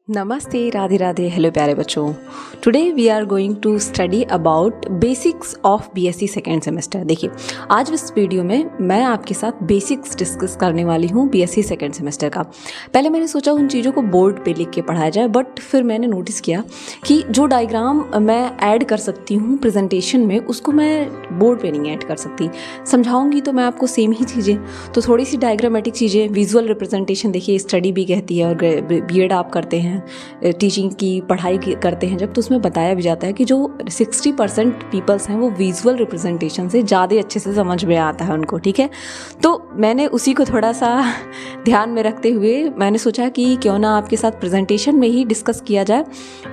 नमस्ते, राधे राधे, हेलो प्यारे बच्चों। Today we are going to study about basics of BSc second semester. देखिए, आज इस वीडियो में मैं आपके साथ बेसिक्स डिस्कस करने वाली हूँ बीएससी सेकेंड सेमेस्टर का। पहले मैंने सोचा उन चीज़ों को बोर्ड पे लिख के पढ़ाया जाए, बट फिर मैंने नोटिस किया कि जो डायग्राम मैं ऐड कर सकती हूँ प्रेजेंटेशन में, उसको मैं बोर्ड पे नहीं ऐड कर सकती। समझाऊंगी तो मैं आपको सेम ही चीज़ें, तो थोड़ी सी डायग्रामेटिक चीज़ें, विजुअल रिप्रेजेंटेशन, देखिए स्टडी भी कहती है और बीएड आप करते हैं, टीचिंग की पढ़ाई करते हैं जब, तो उसमें बताया भी जाता है कि जो 60% पीपल्स हैं वो विजुअल रिप्रेजेंटेशन से ज़्यादा अच्छे से समझ में आता है उनको। ठीक है, तो मैंने उसी को थोड़ा सा ध्यान में रखते हुए मैंने सोचा कि क्यों ना आपके साथ प्रेजेंटेशन में ही डिस्कस किया जाए।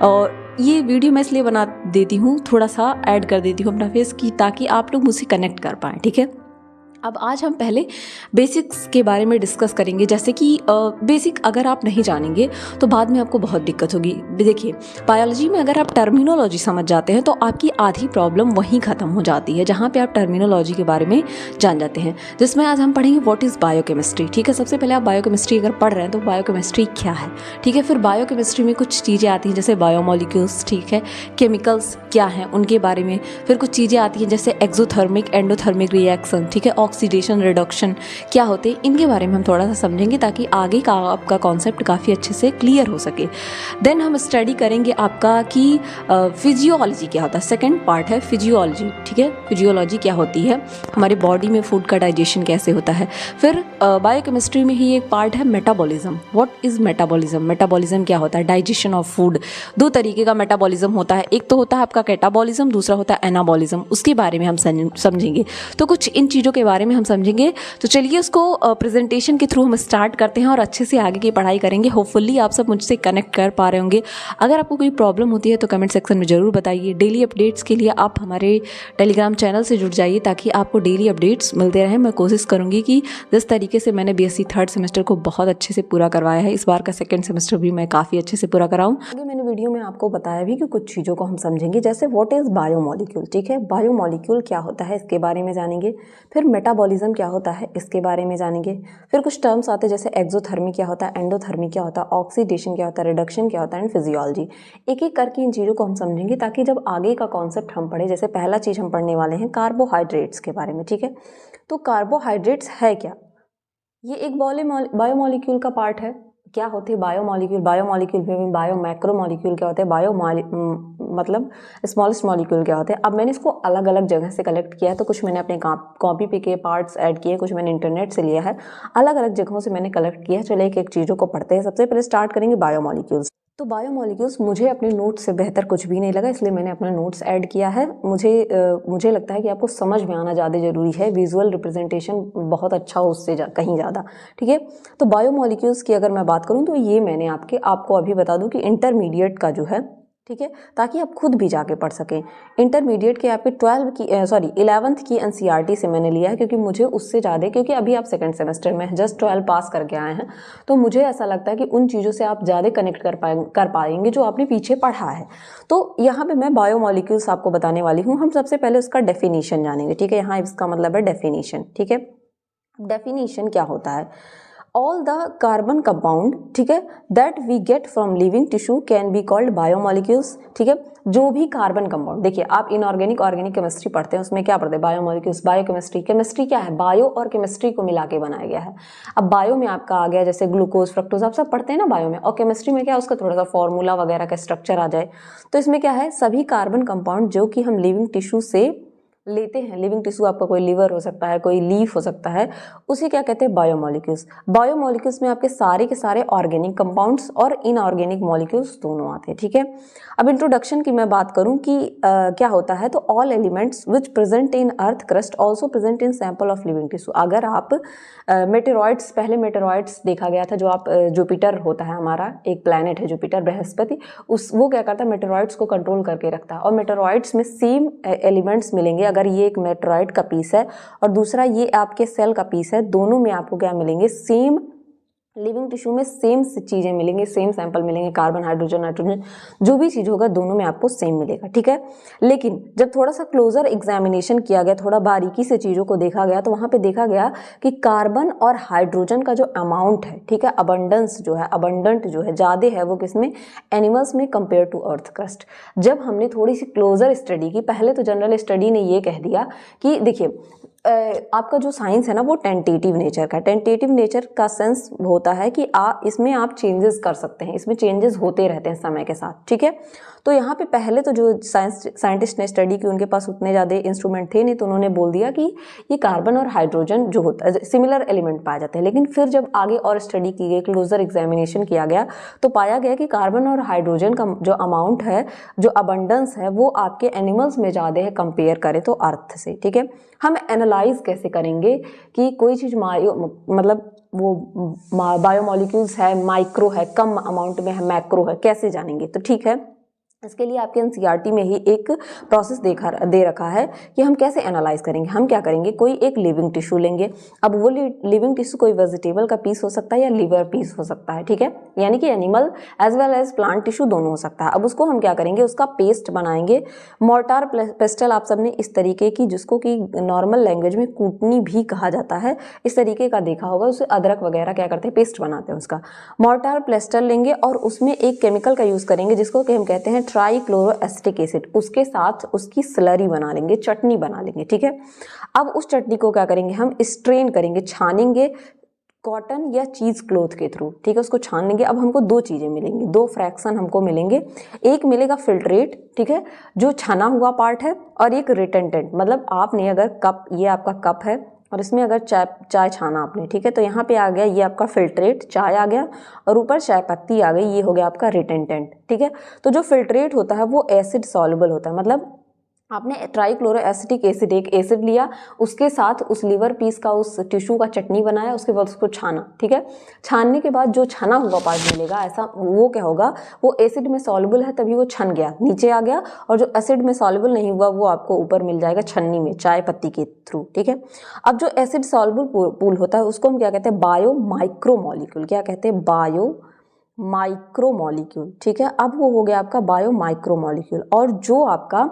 और ये वीडियो मैं इसलिए बना देती हूँ, थोड़ा सा ऐड कर देती हूँ अपना फेस की, ताकि आप लोग मुझसे कनेक्ट कर पाएँ। ठीक है, अब आज हम पहले बेसिक्स के बारे में डिस्कस करेंगे। जैसे कि बेसिक अगर आप नहीं जानेंगे तो बाद में आपको बहुत दिक्कत होगी। देखिए, बायोलॉजी में अगर आप टर्मिनोलॉजी समझ जाते हैं तो आपकी आधी प्रॉब्लम वहीं ख़त्म हो जाती है, जहाँ पे आप टर्मिनोलॉजी के बारे में जान जाते हैं। जिसमें आज हम पढ़ेंगे व्हाट इज़ बायोकेमिस्ट्री। ठीक है, सबसे पहले आप बायोकेमिस्ट्री अगर पढ़ रहे हैं तो बायोकेमिस्ट्री क्या है। ठीक है, फिर बायोकेमिस्ट्री में कुछ चीज़ें आती हैं जैसे बायोमोलिक्यूल्स, ठीक है, केमिकल्स क्या हैं उनके बारे में। फिर कुछ चीज़ें आती हैं जैसे एक्सोथर्मिक, एंडोथर्मिक रिएक्शन, ठीक है, ऑक्सीडेशन, रिडक्शन क्या होते हैं, इनके बारे में हम थोड़ा सा समझेंगे ताकि आगे का आपका कॉन्सेप्ट काफ़ी अच्छे से क्लियर हो सके। देन हम स्टडी करेंगे आपका कि फिजियोलॉजी क्या होता है। सेकंड पार्ट है फिजियोलॉजी। ठीक है, फिजियोलॉजी क्या होती है, हमारे बॉडी में फूड का डाइजेशन कैसे होता है। फिर बायोकेमिस्ट्री में ही एक पार्ट है metabolism. What is metabolism, metabolism क्या होता है, डाइजेशन ऑफ फूड। दो तरीके का मेटाबॉलिज्म होता है, एक तो होता है आपका कैटाबॉलिज्म, दूसरा होता है एनाबॉलिज्म। उसके बारे में हम समझेंगे। तो कुछ इन चीज़ों के बारे में हम समझेंगे। तो चलिए उसको प्रेजेंटेशन के थ्रू हम स्टार्ट करते हैं और अच्छे से आगे की पढ़ाई करेंगे। होपफुली आप सब मुझसे कनेक्ट कर पा रहे होंगे। अगर आपको कोई प्रॉब्लम होती है तो कमेंट सेक्शन में ज़रूर बताइए। डेली अपडेट्स के लिए आप हमारे टेलीग्राम चैनल से जुड़ जाइए ताकि आपको डेली अपडेट्स मिलते रहें। मैं कोशिश करूँगी कि जिस तरीके से मैंने बीएससी थर्ड सेमेस्टर को बहुत अच्छे से पूरा करवाया है, इस बार का सेकेंड सेमेस्टर भी मैं काफ़ी अच्छे से पूरा कराऊँ। आगे मैंने वीडियो में आपको बताया भी कि कुछ चीज़ों को हम समझेंगे, जैसे व्हाट इज़ बायोमोलिक्यूल। ठीक है, बायोमोलिक्यूल क्या होता है इसके बारे में जानेंगे। फिर मेटाबॉलिज्म क्या होता है इसके बारे में जानेंगे। फिर कुछ टर्म्स आते हैं जैसे एक्सोथर्मी क्या होता है, एंडोथर्मी क्या होता है, ऑक्सीडेशन क्या होता है, रिडक्शन क्या होता है, एंड फिजियोलॉजी। एक एक करके इन चीज़ों को हम समझेंगे ताकि जब आगे का कॉन्सेप्ट हम पढ़े, जैसे पहला चीज़ हम पढ़ने वाले हैं कार्बोहाइड्रेट्स के बारे में। ठीक है, तो कार्बोहाइड्रेट्स है क्या, ये एक बायोमोलिक्यूल का पार्ट है। क्या होते हैं बायोमोलिक्यूल, बायोमोलिक्यूल में बायो मैक्रोमोलिक्यूल क्या होते हैं, मतलब स्मॉलेस्ट मॉलिक्यूल क्या होते हैं। अब मैंने इसको अलग अलग जगह से कलेक्ट किया है, तो कुछ मैंने अपने कॉपी पे के पार्ट्स ऐड किए, कुछ मैंने इंटरनेट से लिया है, अलग अलग जगहों से मैंने कलेक्ट किया है। चलिए एक एक चीज़ों को पढ़ते हैं। सबसे पहले स्टार्ट करेंगे बायोमोलिक्यूल्स। तो बायोमोलिक्यूल्स मुझे अपने नोट्स से बेहतर कुछ भी नहीं लगा, इसलिए मैंने अपना नोट्स ऐड किया है। मुझे लगता है कि आपको समझ में आना ज़्यादा ज़रूरी है, विजुअल रिप्रेजेंटेशन बहुत अच्छा हो उससे कहीं ज़्यादा। ठीक है, तो बायोमोलिक्यूल्स की अगर मैं बात करूँ तो ये मैंने आपको अभी बता दूं कि इंटरमीडिएट का जो है, ठीक है, ताकि आप खुद भी जाके पढ़ सकें। इंटरमीडिएट के आपके 11th की एनसीईआरटी से मैंने लिया है, क्योंकि मुझे उससे ज़्यादा, क्योंकि अभी आप सेकंड सेमेस्टर में जस्ट 12 पास करके आए हैं, तो मुझे ऐसा लगता है कि उन चीज़ों से आप ज़्यादा कनेक्ट कर पाएंगे जो आपने पीछे पढ़ा है। तो यहाँ पे मैं बायोमोलिक्यूल्स आपको बताने वाली हूँ। हम सबसे पहले उसका डेफिनेशन जानेंगे। ठीक है, यहाँ इसका मतलब है डेफिनेशन। ठीक है, डेफिनेशन क्या होता है, all the carbon compound, ठीक है, that we get from living tissue can be called biomolecules। ठीक है, जो भी कार्बन कंपाउंड, देखिए आप इनऑर्गेनिक ऑर्गेनिक केमिस्ट्री पढ़ते हैं, उसमें क्या पढ़ते हैं, बायोमोलिक्यूल्स। बायोकेमिस्ट्री, केमिस्ट्री क्या है, बायो और केमिस्ट्री को मिला के बनाया गया है। अब बायो में आपका आ गया जैसे ग्लूकोज, फ्रक्टोज, आप सब पढ़ते हैं ना बायो में, और केमिस्ट्री में क्या उसका थोड़ा सा फॉर्मूला वगैरह का स्ट्रक्चर आ जाए। तो इसमें क्या है, सभी कार्बन कंपाउंड जो कि हम लिविंग टिश्यू से लेते हैं, लिविंग टिश्यू आपका कोई लिवर हो सकता है, कोई लीफ हो सकता है, उसे क्या कहते हैं, बायोमोलिक्यूल्स। बायोमोलिक्यूल्स में आपके सारे के सारे ऑर्गेनिक कंपाउंड्स और इनऑर्गेनिक मॉलिक्यूल्स दोनों आते हैं। ठीक है, अब इंट्रोडक्शन की मैं बात करूं कि क्या होता है, तो all elements which present in earth crust also present in sample of living tissue. अगर आप मेटेरॉइड्स, पहले मेटेरॉइड्स देखा गया था, जो आप जुपिटर होता है हमारा एक प्लैनेट है जुपिटर, बृहस्पति, वो क्या करता है, मेटेरॉइड्स को कंट्रोल करके रखता है। और मेटेरॉइड्स में सेम एलिमेंट्स मिलेंगे। अगर ये एक मेटेरॉइड का पीस है और दूसरा ये आपके सेल का पीस है, दोनों में आपको क्या मिलेंगे, सेम लिविंग टिश्यू में सेम चीज़ें मिलेंगी, सेम सैंपल मिलेंगे, कार्बन, हाइड्रोजन, नाइट्रोजन, जो भी चीज़ होगा दोनों में आपको सेम मिलेगा, ठीक है। लेकिन जब थोड़ा सा क्लोजर एग्जामिनेशन किया गया, थोड़ा बारीकी से चीज़ों को देखा गया, तो वहाँ पे देखा गया कि कार्बन और हाइड्रोजन का जो अमाउंट है, ठीक है, अबंडेंस जो है, अबंडेंट जो है, ज़्यादा है वो किसमें, एनिमल्स में कंपेयर टू अर्थ क्रस्ट। जब हमने थोड़ी सी क्लोजर स्टडी की, पहले तो जनरल स्टडी ने ये कह दिया कि देखिए आपका जो साइंस है ना वो टेंटेटिव नेचर का, टेंटेटिव नेचर का सेंस होता है कि इसमें आप चेंजेस कर सकते हैं, इसमें चेंजेस होते रहते हैं समय के साथ, ठीक है। तो यहाँ पे पहले तो जो साइंटिस्ट ने स्टडी की उनके पास उतने ज़्यादा इंस्ट्रूमेंट थे नहीं, तो उन्होंने बोल दिया कि ये कार्बन और हाइड्रोजन जो होता है सिमिलर एलिमेंट पाए जाते हैं। लेकिन फिर जब आगे और स्टडी की गई, क्लोजर एग्जामिनेशन किया गया, तो पाया गया कि कार्बन और हाइड्रोजन का जो अमाउंट है, जो अबंडेंस है, वो आपके एनिमल्स में ज़्यादा है कंपेयर करें तो अर्थ से, ठीक है। हम एनालाइज कैसे करेंगे कि कोई चीज़ मतलब वो बायोमोलिक्यूल्स है, माइक्रो है, कम अमाउंट में है, मैक्रो है, कैसे जानेंगे, तो ठीक है, इसके लिए आपके एनसीईआरटी में ही एक प्रोसेस दे रखा है कि हम कैसे एनालाइज करेंगे। हम क्या करेंगे, कोई एक लिविंग टिश्यू लेंगे। अब वो लिविंग टिश्यू कोई वेजिटेबल का पीस हो सकता है या लिवर पीस हो सकता है, ठीक है, यानी कि animal as well as plant tissue दोनों हो सकता है। अब उसको हम क्या करेंगे, उसका पेस्ट बनाएंगे। मोर्टार पेस्टल आप सबने इस तरीके की, जिसको कि नॉर्मल लैंग्वेज में कूटनी भी कहा जाता है, इस तरीके का देखा होगा, उसे अदरक वगैरह क्या करते हैं, पेस्ट बनाते हैं उसका। मोर्टार पेस्टल लेंगे और उसमें एक केमिकल का यूज़ करेंगे जिसको कि हम कहते हैं ट्राइक्लोरोएसिटिक एसिड, उसके साथ उसकी स्लरी बना लेंगे, चटनी बना लेंगे, ठीक है। अब उस चटनी को क्या करेंगे, हम स्ट्रेन करेंगे, छानेंगे कॉटन या चीज़ क्लोथ के थ्रू, ठीक है, उसको छान लेंगे। अब हमको दो चीज़ें मिलेंगी, दो फ्रैक्शन हमको मिलेंगे। एक मिलेगा फिल्ट्रेट, ठीक है, जो छना हुआ पार्ट है, और एक रिटेंटेंट, मतलब आपने अगर कप, ये आपका कप है और इसमें अगर चाय छाना आपने, ठीक है, तो यहाँ पे आ गया ये आपका फिल्ट्रेट, चाय आ गया, और ऊपर चाय पत्ती आ गई, ये हो गया आपका रिटेंटेंट, ठीक है। तो जो फिल्ट्रेट होता है वो एसिड सॉल्युबल होता है, मतलब आपने ट्राइक्लोरोएसिटिक एसिड, एक एसिड लिया, उसके साथ उस लिवर पीस का, उस टिश्यू का चटनी बनाया, उसके बाद उसको छाना, ठीक है। छानने के बाद जो छना हुआ पार्ट मिलेगा, ऐसा वो क्या होगा, वो एसिड में सॉल्युबल है तभी वो छन गया, नीचे आ गया, और जो एसिड में सॉल्युबल नहीं हुआ वो आपको ऊपर मिल जाएगा छन्नी में, चाय पत्ती के थ्रू, ठीक है। अब जो एसिड सॉल्युबल पूल होता है उसको हम क्या कहते हैं, बायो माइक्रोमोलिक्यूल, क्या कहते हैं, बायो माइक्रोमोलिक्यूल, ठीक है। अब वो हो गया आपका बायो माइक्रोमोलिक्यूल, और जो आपका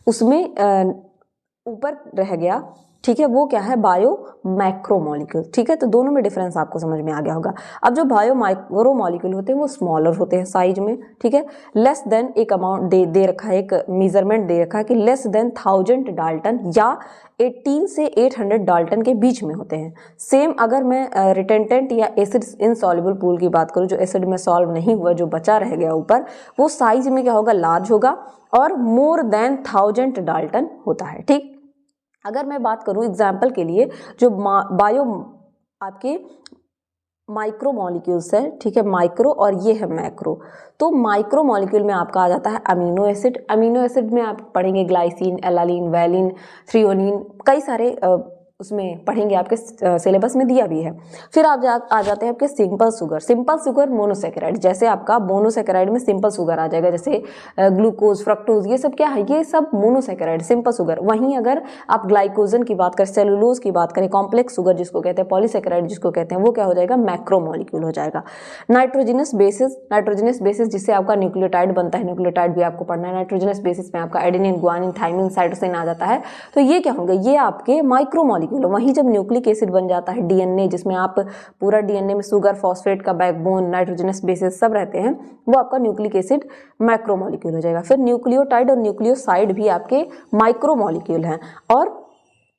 उसमें ऊपर रह गया, ठीक है, वो क्या है, बायो मैक्रोमोलिक्यूल, ठीक है। तो दोनों में डिफरेंस आपको समझ में आ गया होगा। अब जो बायो माइक्रोमोलिक्यूल होते हैं वो स्मॉलर होते हैं साइज में, ठीक है, लेस देन, एक अमाउंट दे रखा है, एक मेजरमेंट दे रखा है कि लेस देन 1000 डाल्टन या 18 से 800 डाल्टन के बीच में होते हैं। सेम अगर मैं रिटेंटेंट या एसिड इनसॉल्युबल पूल की बात करूँ, जो एसिड में सॉल्व नहीं हुआ, जो बचा रह गया ऊपर, वो साइज में क्या होगा, लार्ज होगा, और मोर देन 1000 डाल्टन होता है, ठीक। अगर मैं बात करूं एग्जाम्पल के लिए, जो बायो आपके माइक्रो मॉलिक्यूल्स है, ठीक है, माइक्रो, और ये है मैक्रो। तो माइक्रो मॉलिक्यूल में आपका आ जाता है अमीनो एसिड। अमीनो एसिड में आप पढ़ेंगे ग्लाइसिन, एलानिन, वैलिन, थ्रियोनिन, कई सारे उसमें पढ़ेंगे, आपके सिलेबस में दिया भी है। फिर आप आ जाते हैं आपके simple sugar. Simple sugar monosaccharide, जैसे आपका मोनोसेकेराइड में सिंपल शुगर आ जाएगा, जैसे ग्लूकोज, फ्रक्टोज, ये सब क्या है, ये सब मोनोसेकेराइड, सिंपल शुगर। वहीं अगर आप ग्लाइकोजन की बात करें, सेलुलोज की बात करें, कॉम्प्लेक्स शुगर जिसको कहते हैं, पॉलीसेकेराइड जिसको कहते हैं, वो क्या हो जाएगा, मैक्रोमोलिक्यूल हो जाएगा। नाइट्रोजनस बेसिस जिससे आपका न्यूक्लियोटाइड बनता है, न्यूक्लियोटाइड भी आपको पढ़ना है। नाइट्रोजनस बेसिस में आपका एडेनिन, ग्वानिन, थाइमिन, साइटोसिन आ जाता है। तो ये क्या होंगे, ये आपके माइक्रोमोलिक्यूल। वहीं जब न्यूक्लिक एसिड बन जाता है, डीएनए, जिसमें आप पूरा डीएनए में शुगर, फॉस्फेट का बैकबोन, नाइट्रोजनस बेसिस सब रहते हैं, वो आपका न्यूक्लिक एसिड मैक्रोमोलिक्यूल हो जाएगा। फिर न्यूक्लियोटाइड और न्यूक्लियोसाइड भी आपके माइक्रोमोलिक्यूल हैं, और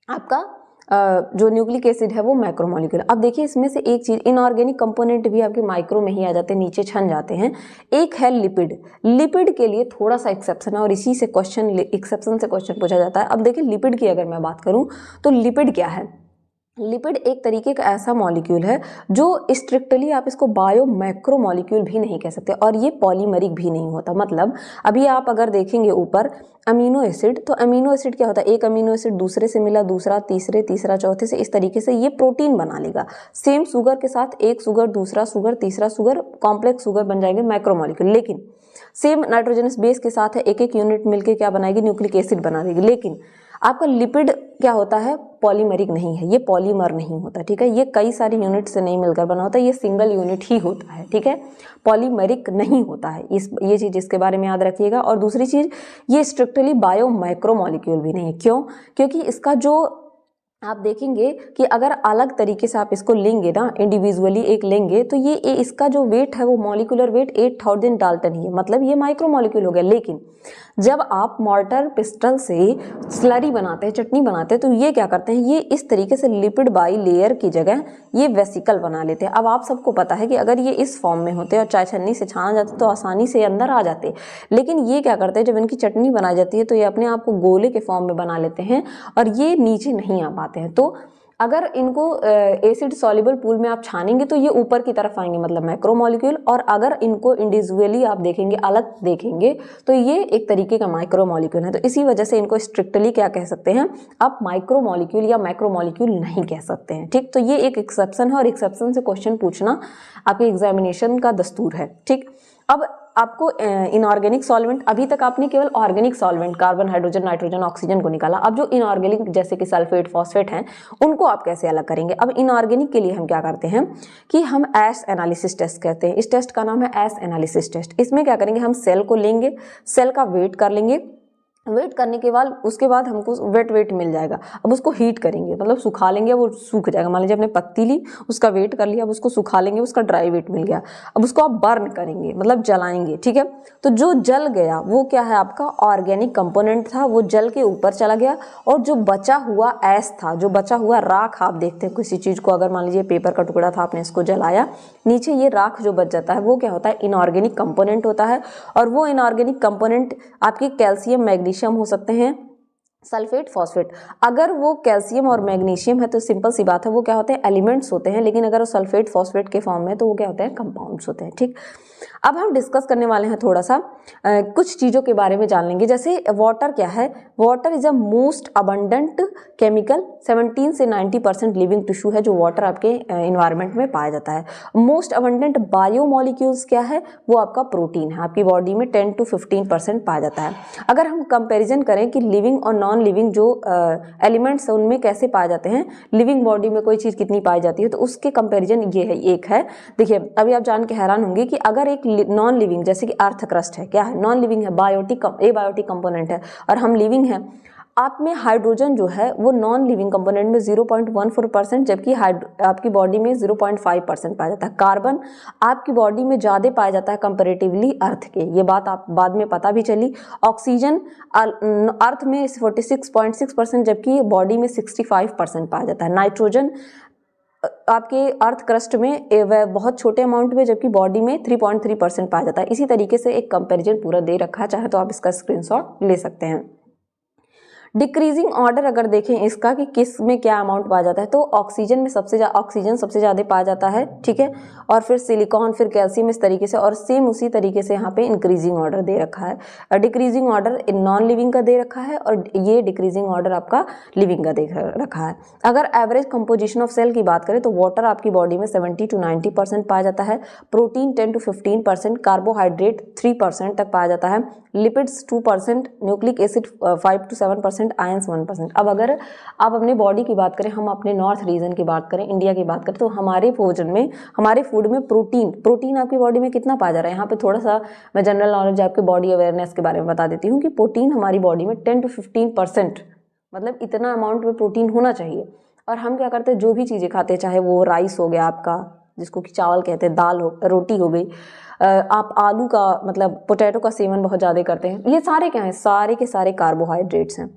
आपका जो न्यूक्लिक एसिड है वो मैक्रोमोलिक्यूल। अब देखिए इसमें से एक चीज, इनऑर्गेनिक कंपोनेंट भी आपके माइक्रो में ही आ जाते हैं, नीचे छन जाते हैं। एक है लिपिड। लिपिड के लिए थोड़ा सा एक्सेप्शन है, और इसी से एक्सेप्शन से क्वेश्चन पूछा जाता है। अब देखिए लिपिड की अगर मैं बात करूं तो लिपिड क्या है, लिपिड एक तरीके का ऐसा मॉलिक्यूल है जो स्ट्रिक्टली आप इसको बायो मैक्रो मॉलिक्यूल भी नहीं कह सकते, और ये पॉलीमरिक भी नहीं होता। मतलब अभी आप अगर देखेंगे ऊपर अमीनो एसिड, तो अमीनो एसिड क्या होता है, एक अमीनो एसिड दूसरे से मिला, दूसरा तीसरे, तीसरा चौथे से, इस तरीके से ये प्रोटीन बना लेगा। सेम शुगर के साथ एक शुगर, दूसरा शुगर, तीसरा शुगर, कॉम्प्लेक्स शुगर बन जाएंगे मैक्रोमोलिक्यूल। लेकिन सेम नाइट्रोजनस बेस के साथ है, एक एक यूनिट मिलकर क्या बनाएगी, न्यूक्लिक एसिड बना देगी। लेकिन आपका लिपिड क्या होता है, पॉलीमरिक नहीं है, ये पॉलीमर नहीं होता, ठीक है, ये कई सारी यूनिट से नहीं मिलकर बना होता है, ये सिंगल यूनिट ही होता है, ठीक है, पॉलीमरिक नहीं होता है, ये चीज़ इसके बारे में याद रखिएगा। और दूसरी चीज़, ये स्ट्रिक्टली बायो माइक्रोमोलिक्यूल भी नहीं है। क्यों? क्योंकि इसका जो आप देखेंगे कि अगर अलग तरीके से आप इसको लेंगे ना, इंडिविजुअली एक लेंगे, तो ये इसका जो वेट है वो मॉलिक्यूलर वेट 8000 डाल्टन ही है, मतलब ये माइक्रोमोलिक्यूल हो गया। लेकिन जब आप मॉर्टर पिस्टल से स्लरी बनाते हैं, चटनी बनाते हैं, तो ये क्या करते हैं, ये इस तरीके से लिपिड बाई लेयर की जगह ये वेसिकल बना लेते हैं। अब आप सबको पता है कि अगर ये इस फॉर्म में होते और चाय छन्नी से छाना जाते तो आसानी से अंदर आ जाते, लेकिन ये क्या करते हैं, जब इनकी चटनी बनाई जाती है तो ये अपने आप को गोले के फॉर्म में बना लेते हैं और ये नीचे नहीं आ पाते हैं। तो अगर इनको एसिड सॉल्युबल पूल में आप छानेंगे तो ये ऊपर की तरफ आएंगे, मतलब मैक्रोमोलिक्यूल, और अगर इनको इंडिविजुअली आप देखेंगे, अलग देखेंगे, तो ये एक तरीके का माइक्रोमोलिक्यूल है। तो इसी वजह से इनको स्ट्रिक्टली क्या कह सकते हैं, आप माइक्रोमोलिक्यूल या मैक्रोमोलिक्यूल नहीं कह सकते हैं, ठीक। तो ये एक एक्सेप्शन है और एक्सेप्शन से क्वेश्चन पूछना आपके एग्जामिनेशन का दस्तूर है, ठीक। अब आपको इनऑर्गेनिक सॉल्वेंट, अभी तक आपने केवल organic solvent carbon, hydrogen, nitrogen, oxygen को निकाला। अब जो इनऑर्गेनिक जैसे कि सल्फेट, फॉस्फेट हैं, उनको आप कैसे अलग करेंगे। अब इनऑर्गेनिक के लिए हम क्या करते हैं कि हम एश एनालिसिस टेस्ट कहते हैं, इस टेस्ट का नाम है एश एनालिसिस टेस्ट। इसमें क्या करेंगे, हम सेल को लेंगे, सेल का वेट कर लेंगे, वेट करने के बाद उसके बाद हमको वेट मिल जाएगा। अब उसको हीट करेंगे, मतलब सुखा लेंगे, वो सूख जाएगा। मान लीजिए आपने पत्ती ली, उसका वेट कर लिया, अब उसको सुखा लेंगे, उसका ड्राई वेट मिल गया। अब उसको आप बर्न करेंगे, मतलब जलाएंगे, ठीक है। तो जो जल गया वो क्या है, आपका ऑर्गेनिक कंपोनेंट था, वो जल के ऊपर चला गया। और जो बचा हुआ ऐश था, जो बचा हुआ राख, आप देखते हैं किसी चीज़ को, अगर मान लीजिए पेपर का टुकड़ा था, आपने इसको जलाया, नीचे ये राख जो बच जाता है वो क्या होता है, इनऑर्गेनिक कंपोनेंट होता है। और वो इनऑर्गेनिक कंपोनेंट आपके कैल्शियम, मैग्नीशियम हो सकते हैं, सल्फेट, फॉस्फेट। अगर वो कैल्शियम और मैग्नीशियम है तो सिंपल सी बात है, वो क्या होते हैं, एलिमेंट्स होते हैं। लेकिन अगर वो सल्फेट, फॉस्फेट के फॉर्म में तो वो क्या होते हैं, कंपाउंड्स होते हैं, ठीक। अब हम डिस्कस करने वाले हैं थोड़ा सा कुछ चीज़ों के बारे में जान लेंगे। जैसे वाटर क्या है, water is a most abundant chemical, 17 से 90% लिविंग टिश्यू है जो वाटर आपके इन्वायरमेंट में पाया जाता है। मोस्ट अबंडेंट बायोमोलिक्यूल्स क्या है, वो आपका प्रोटीन है, आपकी बॉडी में 10 to 15% पाया जाता है। अगर हम कंपेरिजन करें कि लिविंग और नॉन लिविंग जो एलिमेंट्स हैं उनमें कैसे पाए जाते हैं, लिविंग बॉडी में कोई चीज़ कितनी पाई जाती है, तो उसके कंपेरिजन ये है, एक है। देखिए अभी आप जान के हैरान होंगे कि अगर एक नॉन लिविंग, जैसे कि अर्थ क्रस्ट है, क्या है, नॉन लिविंग है, बायोटिक कंपोनेंट है, और हम लिविंग हैं, आप में हाइड्रोजन जो है वो नॉन लिविंग कंपोनेंट में 0.14%, जबकि आपकी बॉडी में 0.5% पाया जाता है। कार्बन आपकी बॉडी में ज़्यादा पाया जाता है कंपैरेटिवली अर्थ के, ये बात आप बाद में पता भी चली। ऑक्सीजन अर्थ में 46.6%, जबकि बॉडी में 65% पाया जाता है। नाइट्रोजन आपके अर्थ क्रस्ट में वह बहुत छोटे अमाउंट में, जबकि बॉडी में 3.3% पाया जाता है। इसी तरीके से एक कंपैरिजन पूरा दे रखा है, चाहे तो आप इसका स्क्रीनशॉट ले सकते हैं। डिक्रीजिंग ऑर्डर अगर देखें इसका कि किस में क्या अमाउंट पाया जाता है, तो ऑक्सीजन में ऑक्सीजन सबसे ज़्यादा पाया जाता है, ठीक है, और फिर सिलिकॉन, फिर कैल्शियम, इस तरीके से। और सेम उसी तरीके से यहाँ पे इंक्रीजिंग ऑर्डर दे रखा है। डिक्रीजिंग ऑर्डर नॉन लिविंग का दे रखा है और ये डिक्रीजिंग ऑर्डर आपका लिविंग का दे रखा है। अगर एवरेज कंपोजिशन ऑफ सेल की बात करें तो वाटर आपकी बॉडी में 70 to 90% पाया जाता है, प्रोटीन 10 to 15%, कार्बोहाइड्रेट 3% तक पाया जाता है, lipids 2%, nucleic acid 5 to 7%, ions 1%। अब अगर आप अपने बॉडी की बात करें, हम अपने नॉर्थ रीजन की बात करें, इंडिया की बात करें, तो हमारे भोजन में, हमारे फूड में प्रोटीन आपकी बॉडी में कितना पाया जा रहा है। यहाँ पे थोड़ा सा मैं जनरल नॉलेज आपके बॉडी अवेयरनेस के बारे में बता देती हूँ कि प्रोटीन हमारी बॉडी में 10 to 15%, मतलब इतना अमाउंट में प्रोटीन होना चाहिए। और हम क्या करते हैं, जो भी चीज़ें खाते हैं, चाहे वो राइस हो गया आपका, जिसको कि चावल कहते हैं, दाल हो, रोटी हो गई, आप आलू का मतलब पोटैटो का सेवन बहुत ज़्यादा करते हैं, ये सारे क्या हैं, सारे के सारे कार्बोहाइड्रेट्स हैं।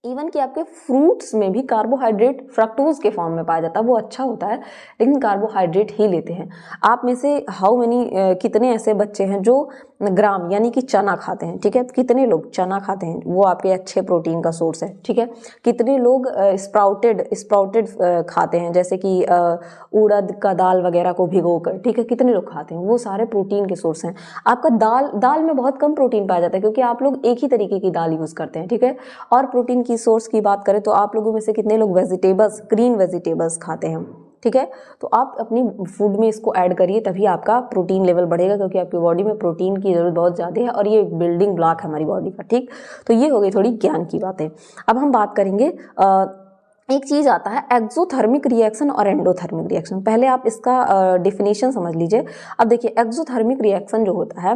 इवन कि आपके फ्रूट्स में भी कार्बोहाइड्रेट फ्रक्टोज के फॉर्म में पाया जाता है, वो अच्छा होता है, लेकिन कार्बोहाइड्रेट ही लेते हैं। आप में से कितने ऐसे बच्चे हैं जो ग्राम यानी कि चना खाते हैं, ठीक है, कितने लोग चना खाते हैं, वो आपके अच्छे प्रोटीन का सोर्स है, ठीक है। कितने लोग स्प्राउटेड खाते हैं, जैसे कि उड़द का दाल वगैरह को भिगोकर, ठीक है, कितने लोग खाते हैं, वो सारे प्रोटीन के सोर्स हैं। आपका दाल में बहुत कम प्रोटीन पाया जाता है, क्योंकि आप लोग एक ही तरीके की दाल यूज़ करते हैं, ठीक है। और प्रोटीन की सोर्स की बात करें तो आप लोगों में से कितने लोग वेजिटेबल्स, ग्रीन वेजिटेबल्स खाते हैं, ठीक है। तो आप अपनी फूड में इसको ऐड करिए, तभी आपका प्रोटीन लेवल बढ़ेगा, क्योंकि आपकी बॉडी में प्रोटीन की ज़रूरत बहुत ज़्यादा है और ये बिल्डिंग ब्लॉक है हमारी बॉडी का। ठीक, तो ये हो गई थोड़ी ज्ञान की बातें। अब हम बात करेंगे एक चीज़ आता है एक्सोथर्मिक रिएक्शन और एंडोथर्मिक रिएक्शन। पहले आप इसका डेफिनेशन समझ लीजिए। अब देखिए एक्सोथर्मिक रिएक्शन जो होता है,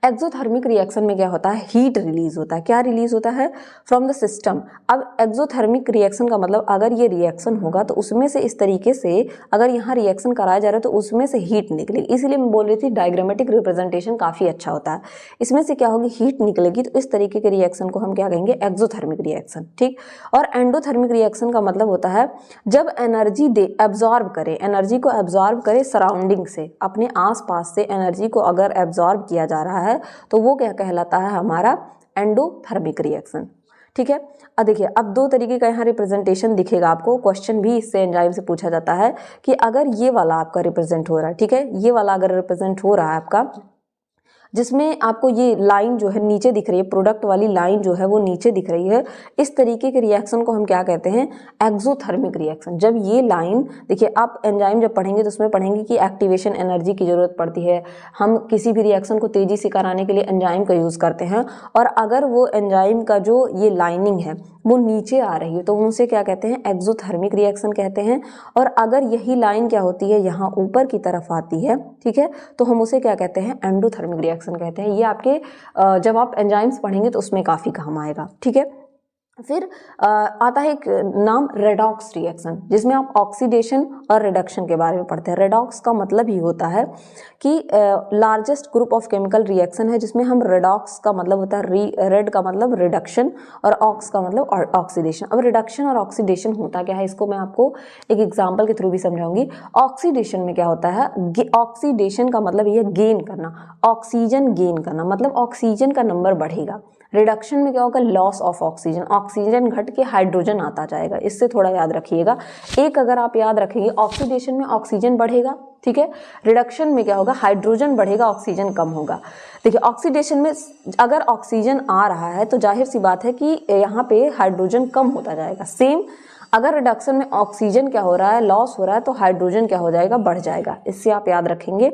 एक्सोथर्मिक रिएक्शन में क्या होता है, हीट रिलीज होता है। क्या रिलीज होता है? From the system. अब एक्सोथर्मिक रिएक्शन का मतलब अगर ये रिएक्शन होगा तो उसमें से इस तरीके से अगर यहाँ रिएक्शन कराया जा रहा है तो उसमें से हीट निकलेगी। इसीलिए मैं बोल रही थी डायग्रामेटिक रिप्रेजेंटेशन काफ़ी अच्छा होता है। इसमें से क्या होगी, हीट निकलेगी, तो इस तरीके के रिएक्शन को हम क्या कहेंगे, एक्सोथर्मिक रिएक्शन। ठीक, और एंडोथर्मिक रिएक्शन का मतलब होता है जब एनर्जी एब्जॉर्ब करे, एनर्जी को एब्जॉर्ब करे सराउंडिंग से, अपने आसपास से एनर्जी को अगर एब्जॉर्ब किया जा रहा है तो वो क्या कहलाता है, हमारा एंडोथर्मिक रिएक्शन। ठीक है। अब देखिए, अब दो तरीके का यहाँ रिप्रेजेंटेशन दिखेगा आपको, क्वेश्चन भी इससे एंजाइम से पूछा जाता है कि अगर ये वाला आपका रिप्रेजेंट हो रहा है, ठीक है, ये वाला अगर रिप्रेजेंट हो रहा है आपका, जिसमें आपको ये लाइन जो है नीचे दिख रही है, प्रोडक्ट वाली लाइन जो है वो नीचे दिख रही है, इस तरीके के रिएक्शन को हम क्या कहते हैं, एक्सोथर्मिक रिएक्शन। जब ये लाइन देखिए, आप एंजाइम जब पढ़ेंगे तो उसमें पढ़ेंगे कि एक्टिवेशन एनर्जी की जरूरत पड़ती है, हम किसी भी रिएक्शन को तेजी से कराने के लिए एंजाइम का यूज़ करते हैं, और अगर वो एंजाइम का जो ये लाइनिंग है वो नीचे आ रही है तो उनसे क्या कहते हैं, एक्सोथर्मिक रिएक्शन कहते हैं। और अगर यही लाइन क्या होती है, यहाँ ऊपर की तरफ आती है, ठीक है, तो हम उसे क्या कहते हैं, एंडोथर्मिक रिएक्शन कहते हैं। ये आपके जब आप एंजाइम्स पढ़ेंगे तो उसमें काफ़ी काम आएगा। ठीक है। फिर आता है एक नाम रेडॉक्स रिएक्शन, जिसमें आप ऑक्सीडेशन और रिडक्शन के बारे में पढ़ते हैं। रेडॉक्स का मतलब ही होता है कि largest group of chemical reaction है, जिसमें हम रेडॉक्स का मतलब होता है रेड का मतलब रिडक्शन और ऑक्स का मतलब ऑक्सीडेशन। अब रिडक्शन और ऑक्सीडेशन होता क्या है, इसको मैं आपको एक एग्जाम्पल के थ्रू भी समझाऊंगी। ऑक्सीडेशन में क्या होता है, ऑक्सीडेशन का मतलब ये गेन करना, ऑक्सीजन गेन करना, मतलब ऑक्सीजन का नंबर बढ़ेगा। रिडक्शन में क्या होगा, लॉस ऑफ ऑक्सीजन, ऑक्सीजन घट के हाइड्रोजन आता जाएगा। इससे थोड़ा याद रखिएगा, एक अगर आप याद रखेंगे, ऑक्सीडेशन में ऑक्सीजन बढ़ेगा, ठीक है, रिडक्शन में क्या होगा, हाइड्रोजन बढ़ेगा, ऑक्सीजन कम होगा। देखिए, ऑक्सीडेशन में अगर ऑक्सीजन आ रहा है तो जाहिर सी बात है कि यहाँ पे हाइड्रोजन कम होता जाएगा। सेम अगर रिडक्शन में ऑक्सीजन क्या हो रहा है, लॉस हो रहा है, तो हाइड्रोजन क्या हो जाएगा, बढ़ जाएगा। इससे आप याद रखेंगे।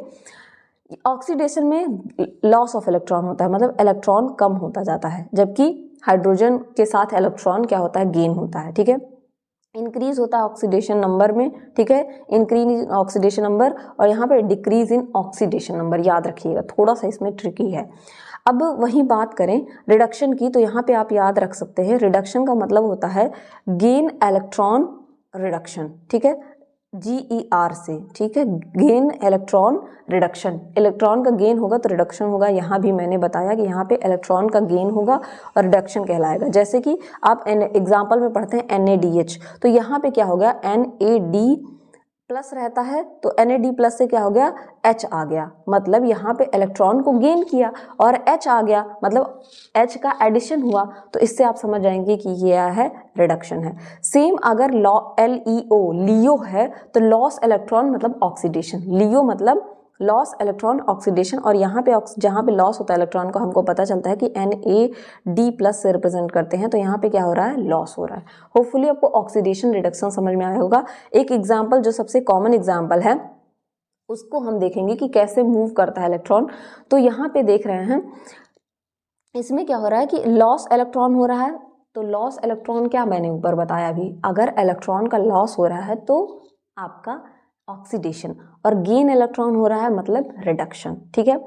ऑक्सीडेशन में लॉस ऑफ इलेक्ट्रॉन होता है, मतलब इलेक्ट्रॉन कम होता जाता है, जबकि हाइड्रोजन के साथ इलेक्ट्रॉन क्या होता है, गेन होता है। ठीक है। इंक्रीज होता है ऑक्सीडेशन नंबर में, ठीक है, इंक्रीज इन ऑक्सीडेशन नंबर, और यहाँ पे डिक्रीज इन ऑक्सीडेशन नंबर, याद रखिएगा, थोड़ा सा इसमें ट्रिकी है। अब वही बात करें रिडक्शन की, तो यहाँ पे आप याद रख सकते हैं, रिडक्शन का मतलब होता है गेन इलेक्ट्रॉन रिडक्शन, ठीक है, GER से, ठीक है, गेन इलेक्ट्रॉन रिडक्शन। इलेक्ट्रॉन का गेन होगा तो रिडक्शन होगा। यहाँ भी मैंने बताया कि यहाँ पे इलेक्ट्रॉन का गेन होगा और रिडक्शन कहलाएगा। जैसे कि आप एग्जाम्पल में पढ़ते हैं NADH, तो यहाँ पे क्या हो गया, NAD प्लस रहता है, तो NAD प्लस से क्या हो गया, H आ गया, मतलब यहाँ पे इलेक्ट्रॉन को गेन किया, और H आ गया मतलब H का एडिशन हुआ। तो इससे आप समझ जाएंगे कि ये है, रिडक्शन है। सेम अगर LEO लियो है तो लॉस इलेक्ट्रॉन मतलब ऑक्सीडेशन, लियो मतलब लॉस इलेक्ट्रॉन ऑक्सीडेशन, और यहाँ पे जहाँ पे लॉस होता है इलेक्ट्रॉन को, हमको पता चलता है कि NAD प्लस से रिप्रेजेंट करते हैं, तो यहाँ पे क्या हो रहा है, लॉस हो रहा है। होपफुली आपको ऑक्सीडेशन रिडक्शन समझ में आया होगा। एक एग्जाम्पल जो सबसे कॉमन एग्जाम्पल है उसको हम देखेंगे कि कैसे मूव करता है इलेक्ट्रॉन। तो यहाँ पे देख रहे हैं, इसमें क्या हो रहा है कि लॉस इलेक्ट्रॉन हो रहा है, तो लॉस इलेक्ट्रॉन क्या मैंने ऊपर बताया अभी, अगर इलेक्ट्रॉन का लॉस हो रहा है तो आपका ऑक्सीडेशन, और गेन इलेक्ट्रॉन हो रहा है मतलब रिडक्शन। ठीक है।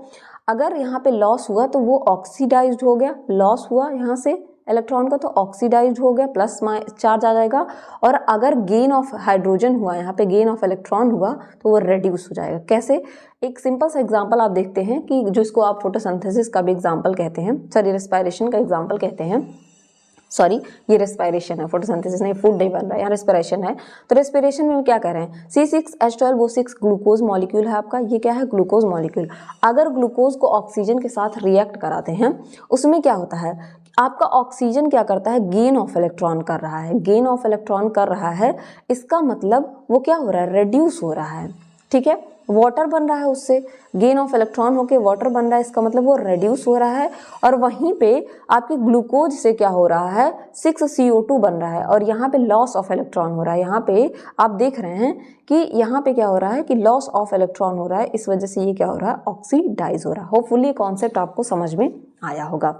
अगर यहाँ पे लॉस हुआ तो वो ऑक्सीडाइज्ड हो गया, लॉस हुआ यहाँ से इलेक्ट्रॉन का तो ऑक्सीडाइज्ड हो गया, प्लस चार्ज आ जाएगा। और अगर गेन ऑफ हाइड्रोजन हुआ, यहाँ पे गेन ऑफ इलेक्ट्रॉन हुआ, तो वो रेड्यूस हो जाएगा। कैसे, एक सिंपल सा एग्जांपल आप देखते हैं कि जिसको आप फोटोसिंथेसिस का भी एग्जांपल कहते हैं, सॉरी रेस्पिरेशन का एग्जांपल कहते हैं, सॉरी ये रेस्पिरेशन है, फोटोसिंथेसिस नहीं, फूड नहीं बन रहा है, यहाँ रेस्पिरेशन है। तो रेस्पिरेशन में क्या कह रहे हैं, C6H12O6 ग्लूकोज मॉलिक्यूल है आपका, ये क्या है, ग्लूकोज मॉलिक्यूल। अगर ग्लूकोज को ऑक्सीजन के साथ रिएक्ट कराते हैं, उसमें क्या होता है, आपका ऑक्सीजन क्या करता है, गेन ऑफ इलेक्ट्रॉन कर रहा है, गेन ऑफ इलेक्ट्रॉन कर रहा है, इसका मतलब वो क्या हो रहा है, रेड्यूस हो रहा है। ठीक है, वाटर बन रहा है, उससे गेन ऑफ इलेक्ट्रॉन होके वाटर बन रहा है, इसका मतलब वो रेड्यूस हो रहा है। और वहीं पे आपके ग्लूकोज से क्या हो रहा है, 6CO2 बन रहा है, और यहाँ पे लॉस ऑफ इलेक्ट्रॉन हो रहा है। यहाँ पे आप देख रहे हैं कि यहाँ पे क्या हो रहा है कि लॉस ऑफ इलेक्ट्रॉन हो रहा है, इस वजह से ये क्या हो रहा है, ऑक्सीडाइज हो रहा है। होपफुली ये कॉन्सेप्ट आपको समझ में आया होगा।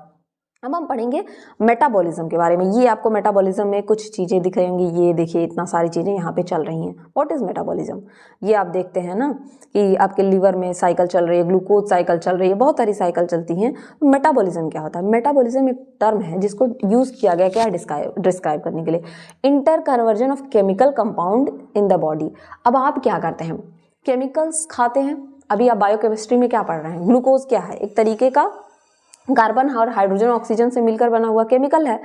अब हम पढ़ेंगे मेटाबॉलिज्म के बारे में। ये आपको मेटाबॉलिज्म में कुछ चीज़ें दिख रही होंगी, ये देखिए इतना सारी चीज़ें यहाँ पे चल रही हैं। What is metabolism? ये आप देखते हैं ना कि आपके लीवर में साइकिल चल रही है, ग्लूकोज साइकिल चल रही है, बहुत सारी साइकिल चलती हैं। मेटाबॉलिज्म क्या होता है? मेटाबॉलिज्म एक टर्म है जिसको यूज़ किया गया क्या डिस्क्राइब करने के लिए, inter conversion of chemical compound in the body. अब आप क्या करते हैं, केमिकल्स खाते हैं। अभी आप बायोकेमिस्ट्री में क्या पढ़ रहे हैं, ग्लूकोज क्या है, एक तरीके का कार्बन और हाइड्रोजन ऑक्सीजन से मिलकर बना हुआ केमिकल है,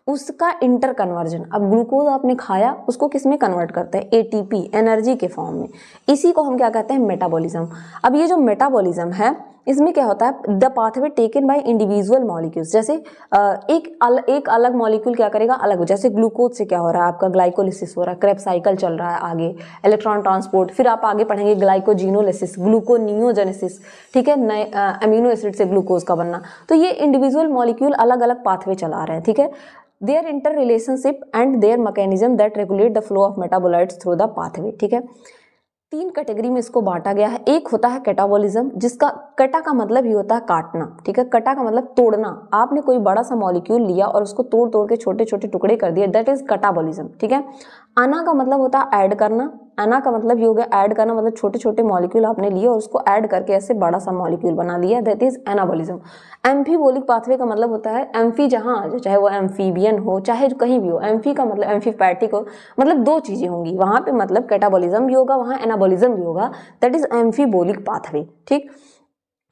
उसका इंटर कन्वर्जन। अब ग्लूकोज आपने खाया, उसको किस में कन्वर्ट करते हैं, एटीपी, एनर्जी के फॉर्म में। इसी को हम क्या कहते हैं, मेटाबॉलिज्म। अब ये जो मेटाबॉलिज्म है, इसमें क्या होता है, the pathway taken by individual molecules. जैसे एक अलग मॉलिक्यूल क्या करेगा, अलग हो। जैसे ग्लूकोज से क्या हो रहा है, आपका ग्लाइकोलिसिस हो रहा है, क्रेब्स साइकिल चल रहा है आगे, इलेक्ट्रॉन ट्रांसपोर्ट, फिर आप आगे पढ़ेंगे ग्लाइकोजिनोलिसिस, ग्लूकोनियोजेनेसिस, ठीक है, नए अमीनो एसिड से ग्लूकोज का बनना। तो ये इंडिविजुअल मॉलिक्यूल अलग अलग पाथवे चला रहे हैं, ठीक है। Their inter relationship and their mechanism that regulate the flow of metabolites through the pathway, ठीक है। 3 कैटेगरी में इसको बांटा गया है। एक होता है कैटाबॉलिज्म, जिसका कटा का मतलब ही होता है काटना, ठीक है। कटा का मतलब तोड़ना। आपने कोई बड़ा सा मॉलिक्यूल लिया और उसको तोड़ तोड़ के छोटे छोटे टुकड़े कर दिए, दैट इज कटाबॉलिज्म, ठीक है। आना का मतलब होता है ऐड करना। आना का मतलब ये हो गया ऐड करना, मतलब छोटे छोटे मॉलिक्यूल आपने लिए और उसको ऐड करके ऐसे बड़ा सा मॉलिक्यूल बना लिया, दैट इज एनाबॉलिज्म। एम्फीबोलिक पाथवे का मतलब होता है एम्फी, जहाँ आ जाए, चाहे वो एम्फीबियन हो चाहे कहीं भी हो। एम्फी का मतलब एम्फीपैथिक हो, मतलब 2 चीजें होंगी वहां पे, मतलब कैटाबॉलिज्म भी होगा, वहां एनाबॉलिज्म भी होगा, दैट इज एम्फीबोलिक पाथवे, ठीक।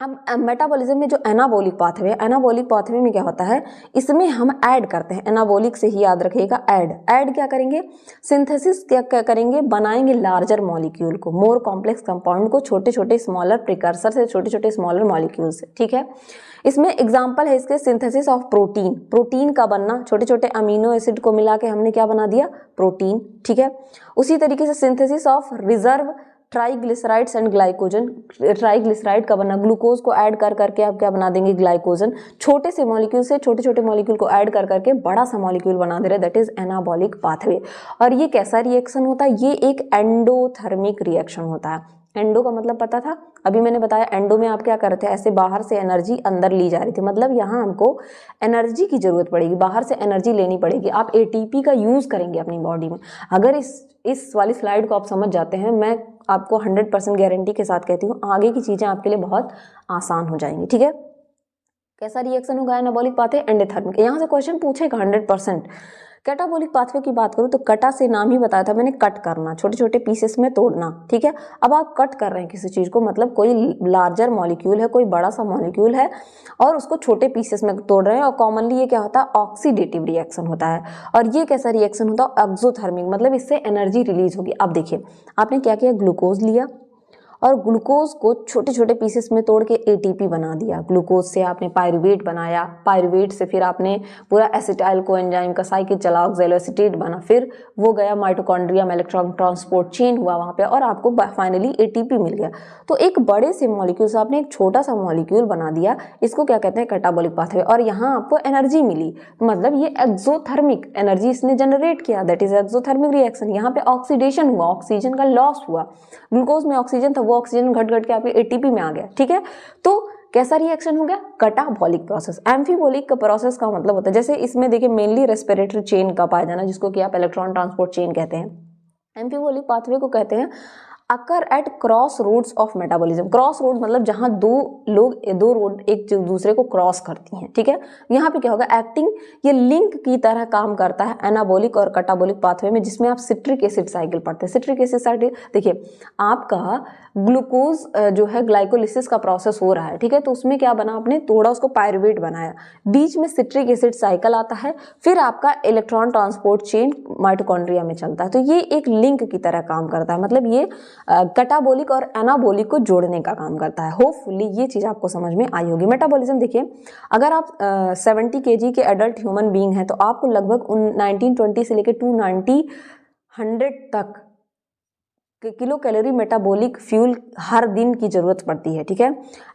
अब मेटाबॉलिज्म में जो एनाबॉलिक पाथवे है, एनाबॉलिक पाथवे में क्या होता है, इसमें हम ऐड करते हैं। एनाबॉलिक से ही याद रखिएगा, ऐड क्या करेंगे, सिंथेसिस क्या करेंगे, बनाएंगे लार्जर मॉलिक्यूल को, मोर कॉम्प्लेक्स कंपाउंड को, छोटे छोटे स्मॉलर प्रिकर्सर से, छोटे छोटे स्मॉलर मॉलिक्यूल से, ठीक है। इसमें एग्जाम्पल है इसके, सिंथेसिस ऑफ प्रोटीन, प्रोटीन का बनना, छोटे छोटे अमीनो एसिड को मिला के हमने क्या बना दिया, प्रोटीन, ठीक है। उसी तरीके से synthesis of reserve triglycerides and glycogen, triglyceride का बनना, ग्लूकोज को ऐड कर करके आप क्या बना देंगे, ग्लाइकोजन। छोटे से मॉलिक्यूल से छोटे छोटे मॉलिक्यूल को ऐड कर करके बड़ा सा मॉलिक्यूल बना दे रहे, दैट इज एनाबॉलिक पाथवे। और ये कैसा रिएक्शन होता है, ये एक एंडोथर्मिक रिएक्शन होता है। एंडो का मतलब पता था, अभी मैंने बताया। एंडो में आप क्या कर रहे थे, ऐसे बाहर से एनर्जी अंदर ली जा रही थी, मतलब यहाँ हमको एनर्जी की जरूरत पड़ेगी, बाहर से एनर्जी लेनी पड़ेगी। आप एटीपी का यूज करेंगे अपनी बॉडी में। अगर इस वाली स्लाइड को आप समझ जाते हैं, मैं आपको 100% गारंटी के साथ कहती हूँ, आगे की चीजें आपके लिए बहुत आसान हो जाएंगी, ठीक है। कैसा रिएक्शन होगा एनाबॉलिक पाथवे, एंडोथर्मिक। यहाँ से क्वेश्चन पूछेगा 100%। कैटाबॉलिक पाथवे की बात करूँ तो कटा से नाम ही बताया था मैंने, कट करना, छोटे छोटे पीसेस में तोड़ना, ठीक है। अब आप कट कर रहे हैं किसी चीज को, मतलब कोई लार्जर मॉलिक्यूल है, कोई बड़ा सा मॉलिक्यूल है और उसको छोटे पीसेस में तोड़ रहे हैं। और कॉमनली ये क्या होता है, ऑक्सीडेटिव रिएक्शन होता है। और ये कैसा रिएक्शन होता है, एक्सोथर्मिक, मतलब इससे एनर्जी रिलीज होगी। अब देखिए आपने क्या किया, ग्लूकोज लिया और ग्लूकोज को छोटे छोटे पीसेस में तोड़ के एटीपी बना दिया। ग्लूकोज से आपने पायरुवेट बनाया, पायरुवेट से फिर आपने पूरा एसिटाइल कोएंजाइम का साइकिल चला, ऑक्सैलोएसीटेट बना, फिर वो गया माइटोकॉन्ड्रिया में, इलेक्ट्रॉन ट्रांसपोर्ट चेन हुआ वहाँ पे और आपको फाइनली एटीपी मिल गया। तो एक बड़े से मॉलिक्यूल से आपने एक छोटा सा मॉलिक्यूल बना दिया, इसको क्या कहते हैं, कैटाबॉलिक पाथवे। और यहाँ आपको एनर्जी मिली, मतलब ये एक्सोथर्मिक एनर्जी इसने जनरेट किया, दैट इज एक्सोथर्मिक रिएक्शन। यहाँ पे ऑक्सीडेशन हुआ, ऑक्सीजन का लॉस हुआ। ग्लूकोज में ऑक्सीजन था, वो ऑक्सीजन घट घट के आपके एटीपी में आ गया, ठीक है। तो कैसा रिएक्शन हो गया, कटाबॉलिक प्रोसेस। एम्फीबोलिक का प्रोसेस का मतलब होता है, जैसे इसमें देखिए मेनली रेस्पिरेटरी चेन का पाया जाना, जिसको कि आप इलेक्ट्रॉन ट्रांसपोर्ट चेन कहते हैं। एम्फीबोलिक पाथवे को कहते हैं occur at cross roads of metabolism. Cross road मतलब जहां दो रोड एक दूसरे को क्रॉस करती हैं, ठीक है। यहाँ पे क्या होगा, एक्टिंग, ये लिंक की तरह काम करता है एनाबॉलिक और कटाबॉलिक पाथवे में, जिसमें आप सिट्रिक एसिड साइकिल पढ़ते हैं। सिट्रिक एसिड साइकिल देखिए, आपका ग्लूकोज जो है ग्लाइकोलिसिस का प्रोसेस हो रहा है, ठीक है। तो उसमें क्या बना, आपने थोड़ा उसको पायरुवेट बनाया, बीच में सिट्रिक एसिड साइकिल आता है, फिर आपका इलेक्ट्रॉन ट्रांसपोर्ट चेन माइटोकॉन्ड्रिया में चलता है। तो ये एक लिंक की तरह काम करता है, मतलब ये कैटाबॉलिक और एनाबॉलिक को जोड़ने का काम करता है। होपफुली ये चीज आपको समझ में आई होगी। मेटाबॉलिज्म देखिए, अगर आप 70 kg के एडल्ट ह्यूमन बीइंग हैं तो आपको लगभग 1920 से लेकर 290 100 तक किलो कैलोरी मेटाबॉलिक फ्यूल हर दिन की ज़रूरत पड़ती है, ठीक है।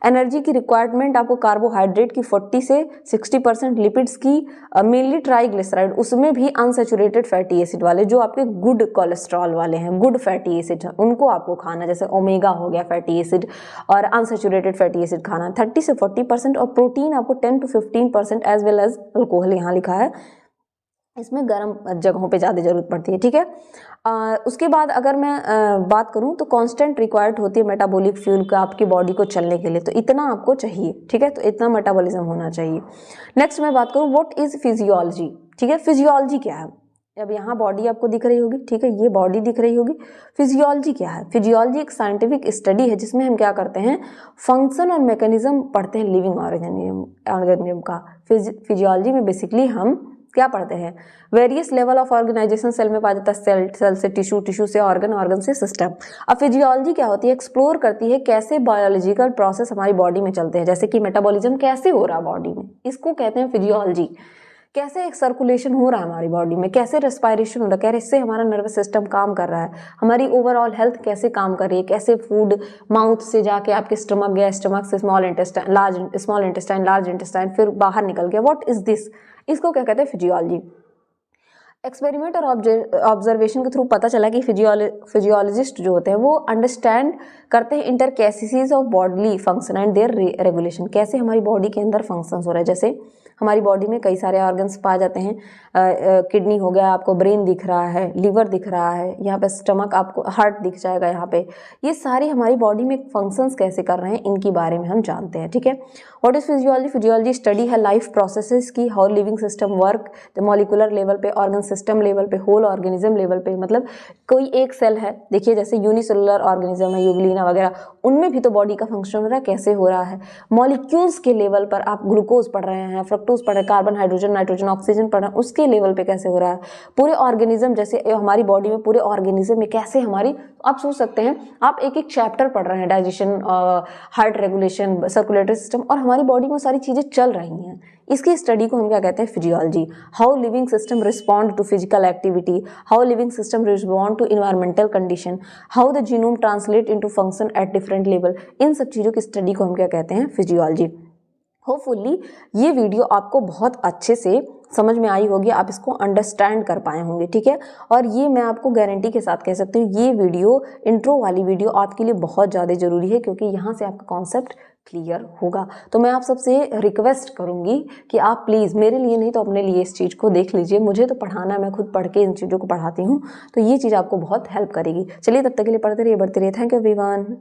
एनर्जी की रिक्वायरमेंट आपको कार्बोहाइड्रेट की 40 से 60%, लिपिड्स की मेनली ट्राइग्लिसराइड, उसमें भी अनसैचुरेटेड फैटी एसिड वाले जो आपके गुड कोलेस्ट्रॉल वाले हैं, गुड फैटी एसिड हैं, उनको आपको खाना, जैसे ओमेगा हो गया फैटी एसिड और अनसैचुरेटेड फैटी एसिड खाना 30 से 40%, और प्रोटीन आपको 10 to 15% as well as alcohol यहाँ लिखा है, इसमें गर्म जगहों पे ज़्यादा ज़रूरत पड़ती है, ठीक है। उसके बाद अगर मैं बात करूँ तो कांस्टेंट रिक्वायर्ड होती है मेटाबॉलिक फ्यूल का आपकी बॉडी को चलने के लिए, तो इतना आपको चाहिए, ठीक है, तो इतना मेटाबॉलिज्म होना चाहिए। नेक्स्ट मैं बात करूँ व्हाट इज़ फिजियोलॉजी, ठीक है। फिजियोलॉजी क्या है, अब यहाँ बॉडी आपको दिख रही होगी, ठीक है, ये बॉडी दिख रही होगी। फिजियोलॉजी क्या है? फिजियोलॉजी एक साइंटिफिक स्टडी है जिसमें हम क्या करते हैं, फंक्शन और मैकेनिज्म पढ़ते हैं लिविंग ऑर्गेनिज्म का। फिजियोलॉजी में बेसिकली हम क्या पढ़ते हैं, various level of organisation, cell में पाया जाता है, सेल से टिश्यू, टिश्यू से ऑर्गन, ऑर्गन से सिस्टम। अब फिजियोलॉजी क्या होती है, एक्सप्लोर करती है कैसे बायोलॉजिकल प्रोसेस हमारी बॉडी में चलते हैं, जैसे कि मेटाबॉलिज्म कैसे हो रहा है बॉडी में, इसको कहते हैं फिजियोलॉजी। कैसे एक सर्कुलेशन हो रहा है हमारी बॉडी में, कैसे रेस्पिरेशन हो रहा है, कैसे हमारा नर्वस सिस्टम काम कर रहा है, हमारी ओवरऑल हेल्थ कैसे काम कर रही है, कैसे फूड माउथ से जाके आपके स्टमक गया, स्टमक से स्मॉल इंटेस्टाइन, लार्ज इंटेस्टाइन, फिर बाहर निकल गया, व्हाट इज दिस, इसको क्या कहते हैं, फिजियोलॉजी। एक्सपेरिमेंट और ऑब्जर्वेशन के थ्रू पता चला कि फिजियोलॉजिस्ट जो होते हैं वो अंडरस्टैंड करते हैं intricacies of bodily function and their regulation, कैसे हमारी बॉडी के अंदर फंक्शंस हो रहा है। जैसे हमारी बॉडी में कई सारे ऑर्गन्स पाए जाते हैं, किडनी हो गया, आपको ब्रेन दिख रहा है, लिवर दिख रहा है, यहाँ पे स्टमक, आपको हार्ट दिख जाएगा यहाँ पे, ये सारी हमारी बॉडी में फंक्शंस कैसे कर रहे हैं इनके बारे में हम जानते हैं, ठीक है। What is physiology? Physiology study है लाइफ प्रोसेसेस की, how living system work, the molecular level पे, ऑर्गन सिस्टम लेवल पे, होल ऑर्गेनिज्म लेवल पे, मतलब कोई एक सेल है, देखिए जैसे यूनिसेलुलर ऑर्गेनिज्म है, यूग्लिना वगैरह, उनमें भी तो बॉडी का फंक्शन हो रहा है, कैसे हो रहा है। मॉलिक्यूल्स के लेवल पर आप ग्लूकोज पढ़ रहे हैं, फ्रक्टोज पढ़ रहे हैं, कार्बन, हाइड्रोजन, नाइट्रोजन, ऑक्सीजन पढ़ रहे हैं, उसके लेवल पे कैसे हो रहा है। पूरे ऑर्गेनिज्म, जैसे हमारी बॉडी में पूरे ऑर्गेनिज्म में कैसे हमारी, आप सोच सकते हैं आप एक एक चैप्टर पढ़ रहे हैं, digestion, heart regulation, circulatory system, और हमारी बॉडी में सारी चीज़ें चल रही हैं, इसकी स्टडी को हम क्या कहते हैं, physiology. How living system respond to physical activity, how living system respond to environmental condition, how the genome translate into function at different level, इन सब चीज़ों की स्टडी को हम क्या कहते हैं, फिजियोलॉजी। होपफुली ये वीडियो आपको बहुत अच्छे से समझ में आई होगी, आप इसको अंडरस्टैंड कर पाए होंगे, ठीक है। और ये मैं आपको गारंटी के साथ कह सकती हूँ, ये वीडियो, इंट्रो वाली वीडियो आपके लिए बहुत ज़्यादा ज़रूरी है, क्योंकि यहाँ से आपका कॉन्सेप्ट क्लियर होगा। तो मैं आप सबसे रिक्वेस्ट करूँगी कि आप प्लीज़, मेरे लिए नहीं तो अपने लिए इस चीज़ को देख लीजिए, मुझे तो पढ़ाना है, मैं खुद पढ़ के इन चीज़ों को पढ़ाती हूँ, तो ये चीज़ आपको बहुत हेल्प करेगी। चलिए तब तक के लिए पढ़ते रहिए, बढ़ते रहिए। Thank you everyone.